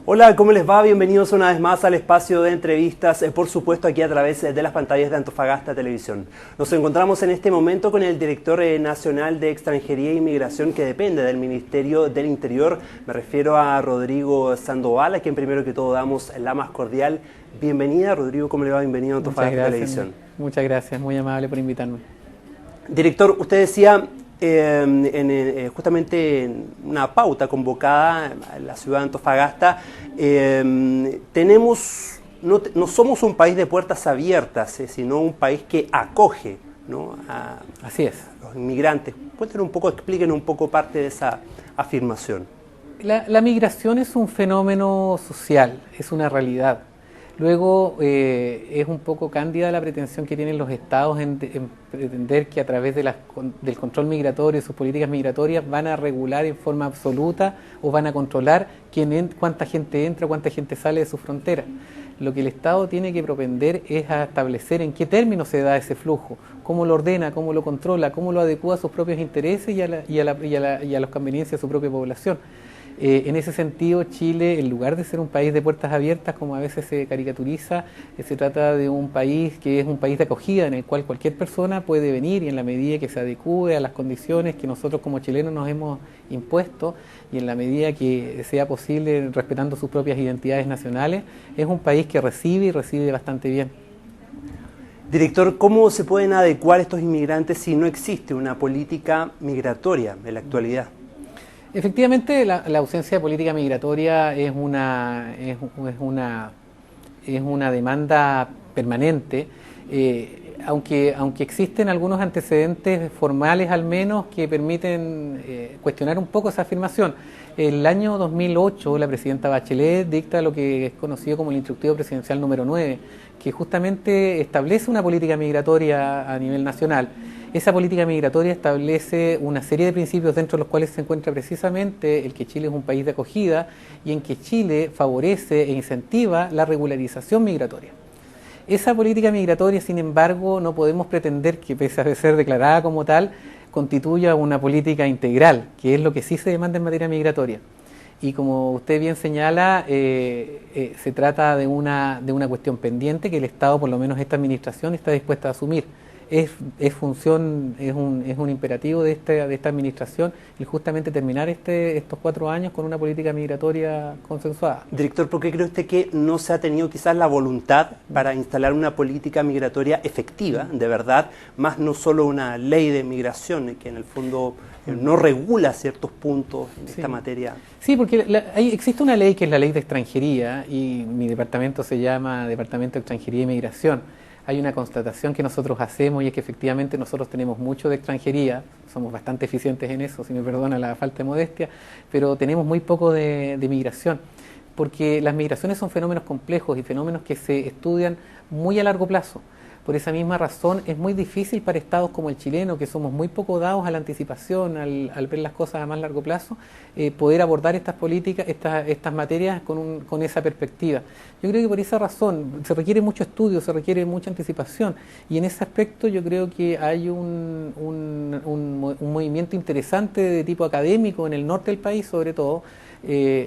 Hola, ¿cómo les va? Bienvenidos una vez más al espacio de entrevistas, por supuesto aquí a través de las pantallas de Antofagasta Televisión. Nos encontramos en este momento con el director nacional de Extranjería e Inmigración que depende del Ministerio del Interior. Me refiero a Rodrigo Sandoval, a quien primero que todo damos la más cordial bienvenida. Rodrigo, ¿cómo le va? Bienvenido a Antofagasta Televisión. Muchas gracias, muy amable por invitarme. Director, usted decía justamente en una pauta convocada en la ciudad de Antofagasta, no somos un país de puertas abiertas, sino un país que acoge, ¿no?, Así es. a los inmigrantes. Explíquenos un poco parte de esa afirmación. La migración es un fenómeno social, es una realidad. Luego es un poco cándida la pretensión que tienen los estados en pretender que a través de del control migratorio y sus políticas migratorias van a regular en forma absoluta o van a controlar cuánta gente entra, cuánta gente sale de sus fronteras. Lo que el Estado tiene que propender es a establecer en qué términos se da ese flujo, cómo lo ordena, cómo lo controla, cómo lo adecua a sus propios intereses y a las conveniencias de su propia población. En ese sentido, Chile, en lugar de ser un país de puertas abiertas, como a veces se caricaturiza, se trata de un país que es un país de acogida en el cual cualquier persona puede venir y en la medida que se adecue a las condiciones que nosotros como chilenos nos hemos impuesto y en la medida que sea posible respetando sus propias identidades nacionales, es un país que recibe y recibe bastante bien. Director, ¿cómo se pueden adecuar estos inmigrantes si no existe una política migratoria en la actualidad? Efectivamente, la ausencia de política migratoria es una demanda permanente, aunque existen algunos antecedentes formales al menos que permiten cuestionar un poco esa afirmación. El año 2008 la presidenta Bachelet dicta lo que es conocido como el Instructivo Presidencial número 9, que justamente establece una política migratoria a nivel nacional. Esa política migratoria establece una serie de principios dentro de los cuales se encuentra precisamente el que Chile es un país de acogida y en que Chile favorece e incentiva la regularización migratoria. Esa política migratoria, sin embargo, no podemos pretender que, pese a ser declarada como tal, constituya una política integral, que es lo que sí se demanda en materia migratoria. Y como usted bien señala, se trata de una cuestión pendiente que el Estado, por lo menos esta administración, está dispuesta a asumir. Es un imperativo de esta administración el justamente terminar estos 4 años con una política migratoria consensuada. Director, ¿por qué cree usted que no se ha tenido quizás la voluntad para instalar una política migratoria efectiva, de verdad, más no solo una ley de migración que en el fondo no regula ciertos puntos en esta materia? Sí, porque existe una ley que es la Ley de Extranjería y mi departamento se llama Departamento de Extranjería y Migración. Hay una constatación que nosotros hacemos y es que efectivamente nosotros tenemos mucho de extranjería, somos bastante eficientes en eso, si me perdona la falta de modestia, pero tenemos muy poco de migración, porque las migraciones son fenómenos complejos y fenómenos que se estudian muy a largo plazo. Por esa misma razón es muy difícil para estados como el chileno, que somos muy poco dados a la anticipación, al ver las cosas a más largo plazo, poder abordar estas políticas, estas materias con esa perspectiva. Yo creo que por esa razón se requiere mucho estudio, se requiere mucha anticipación y en ese aspecto yo creo que hay un movimiento interesante de tipo académico en el norte del país, sobre todo.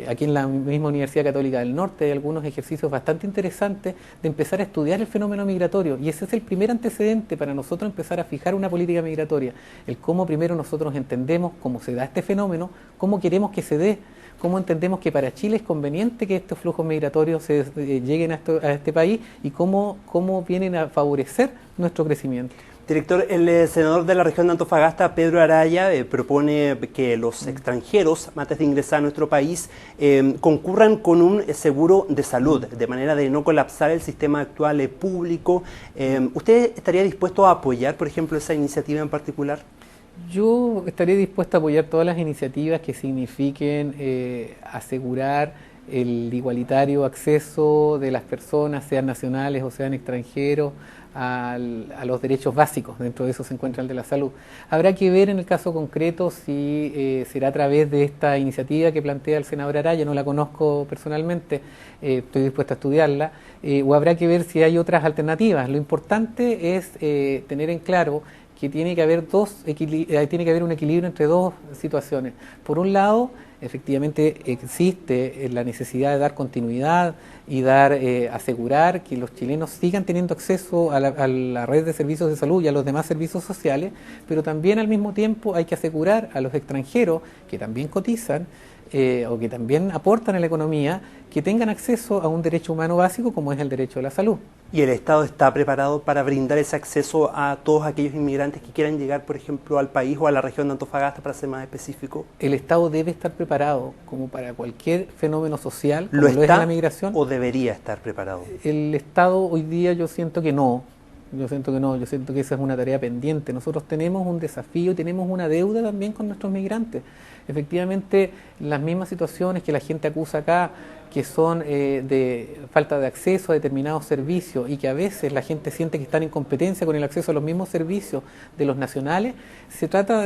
Aquí en la misma Universidad Católica del Norte hay algunos ejercicios bastante interesantes de empezar a estudiar el fenómeno migratorio y ese es el primer antecedente para nosotros empezar a fijar una política migratoria, el cómo primero nosotros entendemos cómo se da este fenómeno, cómo queremos que se dé, cómo entendemos que para Chile es conveniente que estos flujos migratorios lleguen a este país y cómo vienen a favorecer nuestro crecimiento. Director, el senador de la región de Antofagasta, Pedro Araya, propone que los extranjeros, antes de ingresar a nuestro país, concurran con un seguro de salud, de manera de no colapsar el sistema actual público. ¿Usted estaría dispuesto a apoyar, por ejemplo, esa iniciativa en particular? Yo estaría dispuesto a apoyar todas las iniciativas que signifiquen asegurar el igualitario acceso de las personas, sean nacionales o sean extranjeros, a los derechos básicos. Dentro de eso se encuentra el de la salud. Habrá que ver en el caso concreto si será a través de esta iniciativa que plantea el senador Araya, no la conozco personalmente, estoy dispuesto a estudiarla, o habrá que ver si hay otras alternativas. Lo importante es tener en claro que tiene que haber un equilibrio entre dos situaciones. Por un lado, efectivamente existe la necesidad de dar continuidad y asegurar que los chilenos sigan teniendo acceso a la red de servicios de salud y a los demás servicios sociales, pero también al mismo tiempo hay que asegurar a los extranjeros que también cotizan o que también aportan a la economía, que tengan acceso a un derecho humano básico como es el derecho a la salud. ¿Y el Estado está preparado para brindar ese acceso a todos aquellos inmigrantes que quieran llegar, por ejemplo, al país o a la región de Antofagasta, para ser más específico? El Estado debe estar preparado, como para cualquier fenómeno social, como ¿Lo lo es está la migración? o debería estar preparado? El Estado hoy día yo siento que no. Yo siento que esa es una tarea pendiente. Nosotros tenemos un desafío, tenemos una deuda también con nuestros migrantes. Efectivamente, las mismas situaciones que la gente acusa acá, que son de falta de acceso a determinados servicios y que a veces la gente siente que están en competencia con el acceso a los mismos servicios de los nacionales,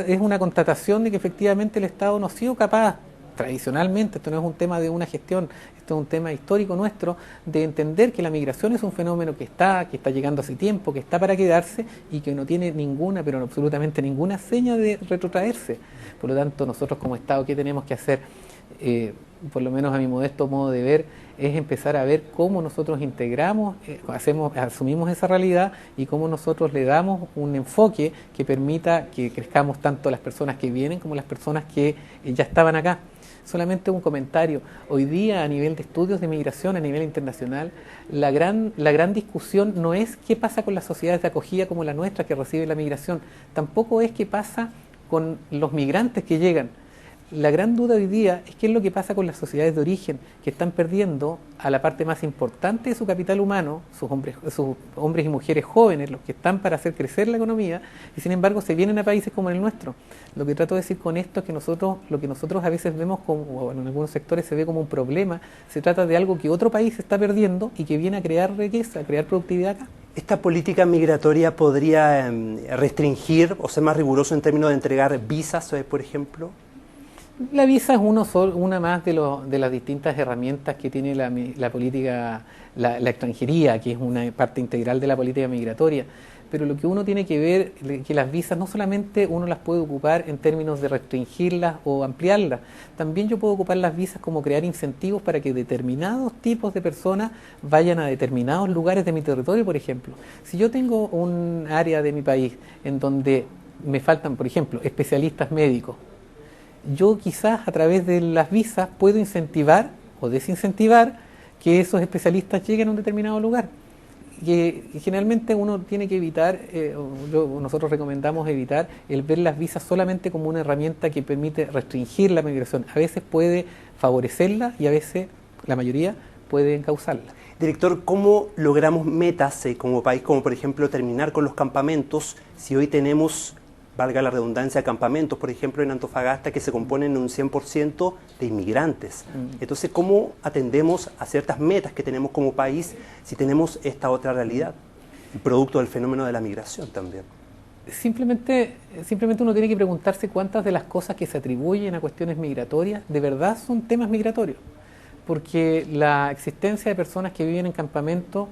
es una constatación de que efectivamente el Estado no ha sido capaz, tradicionalmente, esto no es un tema de una gestión, esto es un tema histórico nuestro, de entender que la migración es un fenómeno que está llegando hace tiempo, que está para quedarse y que no tiene ninguna, pero absolutamente ninguna seña de retrotraerse. Por lo tanto, nosotros como Estado, ¿qué tenemos que hacer? Por lo menos a mi modesto modo de ver, es empezar a ver cómo nosotros integramos, asumimos esa realidad y cómo nosotros le damos un enfoque que permita que crezcamos tanto las personas que vienen como las personas que ya estaban acá. Solamente un comentario. Hoy día, a nivel de estudios de migración, a nivel internacional, la gran discusión no es qué pasa con las sociedades de acogida como la nuestra que recibe la migración, tampoco es qué pasa con los migrantes que llegan. La gran duda hoy día es qué es lo que pasa con las sociedades de origen, que están perdiendo a la parte más importante de su capital humano, sus hombres y mujeres jóvenes, los que están para hacer crecer la economía, y sin embargo se vienen a países como el nuestro. Lo que trato de decir con esto es que lo que nosotros a veces vemos como, o en algunos sectores se ve como un problema, se trata de algo que otro país está perdiendo y que viene a crear riqueza, a crear productividad acá. ¿Esta política migratoria podría restringir o ser más riguroso en términos de entregar visas, por ejemplo? La visa es una más de las distintas herramientas que tiene la política, la extranjería, que es una parte integral de la política migratoria. Pero lo que uno tiene que ver es que las visas no solamente uno las puede ocupar en términos de restringirlas o ampliarlas, también yo puedo ocupar las visas como crear incentivos para que determinados tipos de personas vayan a determinados lugares de mi territorio, por ejemplo. Si yo tengo un área de mi país en donde me faltan, por ejemplo, especialistas médicos, yo quizás a través de las visas puedo incentivar o desincentivar que esos especialistas lleguen a un determinado lugar. Que generalmente uno tiene que evitar, nosotros recomendamos evitar el ver las visas solamente como una herramienta que permite restringir la migración. A veces puede favorecerla y a veces, la mayoría, puede encauzarla. Director, ¿cómo logramos metas como país, como por ejemplo terminar con los campamentos, si hoy tenemos, valga la redundancia, campamentos, por ejemplo, en Antofagasta, que se componen en un 100% de inmigrantes? Entonces, ¿cómo atendemos a ciertas metas que tenemos como país si tenemos esta otra realidad, producto del fenómeno de la migración también? Simplemente uno tiene que preguntarse cuántas de las cosas que se atribuyen a cuestiones migratorias de verdad son temas migratorios. Porque la existencia de personas que viven en campamentos,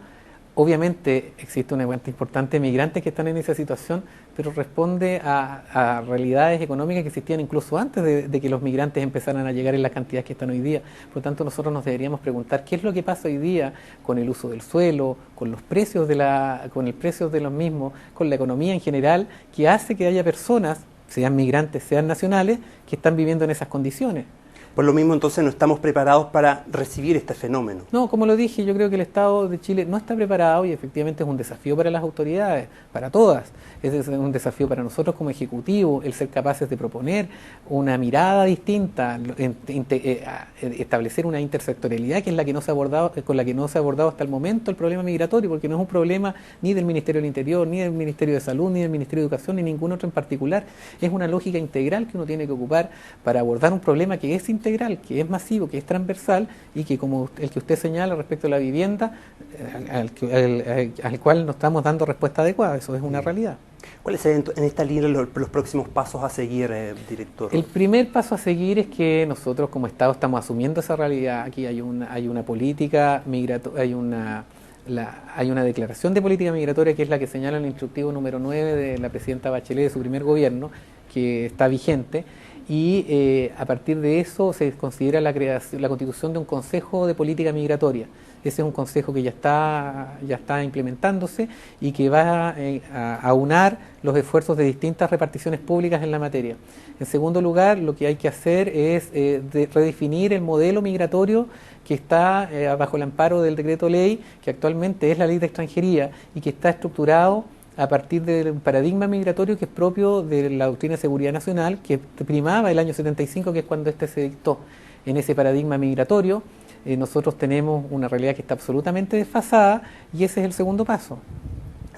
obviamente existe una cuenta importante de migrantes que están en esa situación, pero responde a realidades económicas que existían incluso antes de que los migrantes empezaran a llegar en las cantidades que están hoy día. Por lo tanto, nosotros nos deberíamos preguntar qué es lo que pasa hoy día con el uso del suelo, con los precios con el precio de los mismos, con la economía en general, que hace que haya personas, sean migrantes, sean nacionales, que están viviendo en esas condiciones. Por lo mismo, entonces, no estamos preparados para recibir este fenómeno. No, como lo dije, yo creo que el Estado de Chile no está preparado y efectivamente es un desafío para las autoridades, para todas. Es un desafío para nosotros como Ejecutivo, el ser capaces de proponer una mirada distinta, establecer una intersectorialidad que es la que no se ha abordado, con la que no se ha abordado hasta el momento el problema migratorio, porque no es un problema ni del Ministerio del Interior, ni del Ministerio de Salud, ni del Ministerio de Educación, ni ningún otro en particular. Es una lógica integral que uno tiene que ocupar para abordar un problema que es integral, que es masivo, que es transversal y que, como el que usted señala respecto a la vivienda, al cual no estamos dando respuesta adecuada. Eso es una realidad. ¿Cuáles serían en esta línea los próximos pasos a seguir, director? El primer paso a seguir es que nosotros como Estado estamos asumiendo esa realidad. Aquí hay una política migratoria, hay una declaración de política migratoria que es la que señala el instructivo número 9 de la presidenta Bachelet de su primer gobierno, que está vigente, y a partir de eso se considera la constitución de un Consejo de Política Migratoria. Ese es un consejo que ya está implementándose y que va a aunar los esfuerzos de distintas reparticiones públicas en la materia. En segundo lugar, lo que hay que hacer es redefinir el modelo migratorio que está bajo el amparo del decreto ley, que actualmente es la Ley de Extranjería y que está estructurado a partir de un paradigma migratorio que es propio de la doctrina de seguridad nacional, que primaba el año 75, que es cuando se dictó. En ese paradigma migratorio nosotros tenemos una realidad que está absolutamente desfasada y ese es el segundo paso.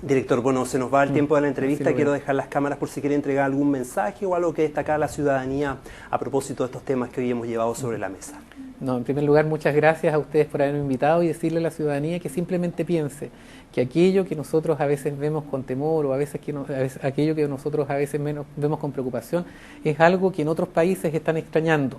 Director, bueno, se nos va el tiempo de la entrevista. Quiero dejar las cámaras por si quiere entregar algún mensaje o algo que destacar a la ciudadanía a propósito de estos temas que hoy hemos llevado sobre la mesa. No, en primer lugar, muchas gracias a ustedes por haberme invitado y decirle a la ciudadanía que simplemente piense que aquello que nosotros a veces vemos con temor o aquello que nosotros a veces vemos con preocupación es algo que en otros países están extrañando.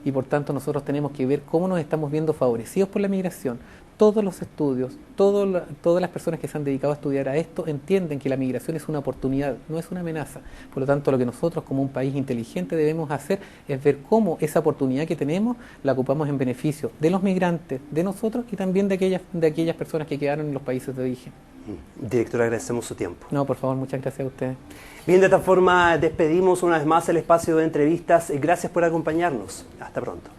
Y por tanto nosotros tenemos que ver cómo nos estamos viendo favorecidos por la migración. Todos los estudios, todas las personas que se han dedicado a estudiar a esto entienden que la migración es una oportunidad, no es una amenaza. Por lo tanto, lo que nosotros como un país inteligente debemos hacer es ver cómo esa oportunidad que tenemos la ocupamos en beneficio de los migrantes, de nosotros y también de aquellas personas que quedaron en los países de origen. Director, agradecemos su tiempo. No, por favor, muchas gracias a ustedes. Bien, de esta forma despedimos una vez más el espacio de entrevistas. Gracias por acompañarnos. Hasta pronto.